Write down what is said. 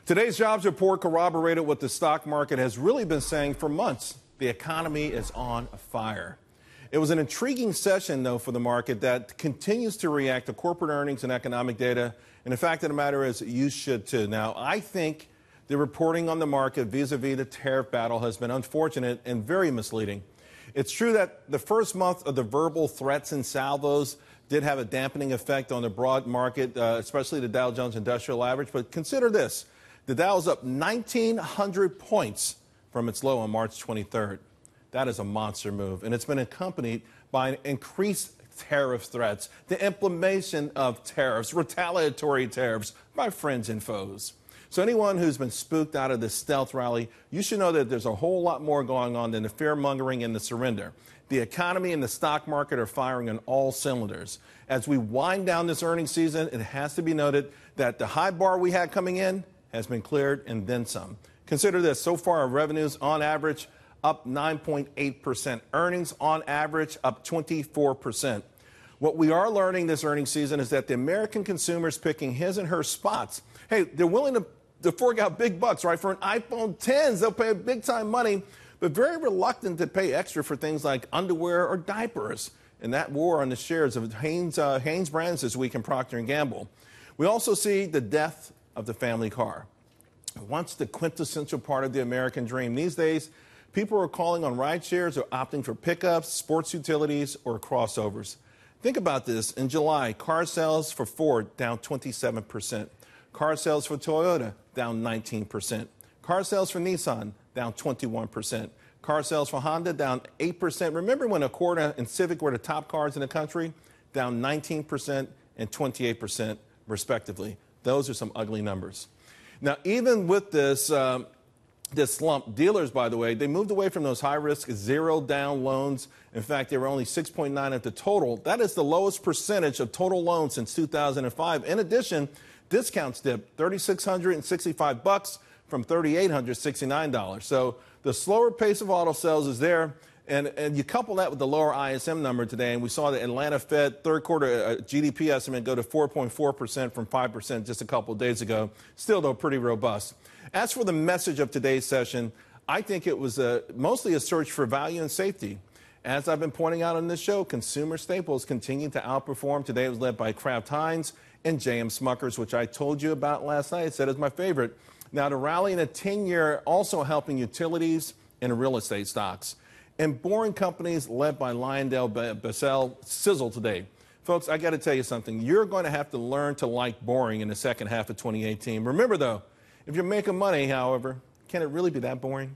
Today's jobs report corroborated what the stock market has really been saying for months. The economy is on fire. It was an intriguing session, though, for the market that continues to react to corporate earnings and economic data. And the fact of the matter is, you should too. Now, I think the reporting on the market vis-a-vis the tariff battle has been unfortunate and very misleading. It's true that the first month of the verbal threats and salvos did have a dampening effect on the broad market, especially the Dow Jones Industrial Average. But consider this. The Dow is up 1,900 points from its low on March 23rd. That is a monster move, and it's been accompanied by increased tariff threats, the implementation of tariffs, retaliatory tariffs by friends and foes. So anyone who's been spooked out of this stealth rally, you should know that there's a whole lot more going on than the fear-mongering and the surrender. The economy and the stock market are firing on all cylinders. As we wind down this earnings season, it has to be noted that the high bar we had coming in has been cleared and then some. Consider this. So far, our revenues on average up 9.8%. Earnings on average up 24%. What we are learning this earnings season is that the American consumer is picking his and her spots. Hey, they're willing to fork out big bucks, right? For an iPhone 10s, they'll pay big time money, but very reluctant to pay extra for things like underwear or diapers. And that war on the shares of Hanes brands this week in Procter & Gamble. We also see the death of the family car. Once the quintessential part of the American dream. These days, people are calling on ride shares or opting for pickups, sports utilities, or crossovers. Think about this. In July, car sales for Ford down 27%. Car sales for Toyota down 19%. Car sales for Nissan down 21%. Car sales for Honda down 8%. Remember when Accord and Civic were the top cars in the country? Down 19% and 28%, respectively. Those are some ugly numbers. Now, even with this slump, dealers, by the way, they moved away from those high-risk, zero-down loans. In fact, they were only 6.9 at the total. That is the lowest percentage of total loans since 2005. In addition, discounts dipped $3,665 from $3,869. So the slower pace of auto sales is there. And you couple that with the lower ISM number today, and we saw the Atlanta Fed third quarter GDP estimate go to 4.4% from 5% just a couple of days ago. Still, though, pretty robust. As for the message of today's session, I think it was mostly a search for value and safety. As I've been pointing out on this show, consumer staples continue to outperform. Today it was led by Kraft Heinz and J.M. Smuckers, which I told you about last night. I said is my favorite. Now, the rally in a 10-year also helping utilities and real estate stocks. And boring companies led by LyondellBasell sizzle today. Folks, I got to tell you something. You're going to have to learn to like boring in the second half of 2018. Remember, though, if you're making money, however, can it really be that boring?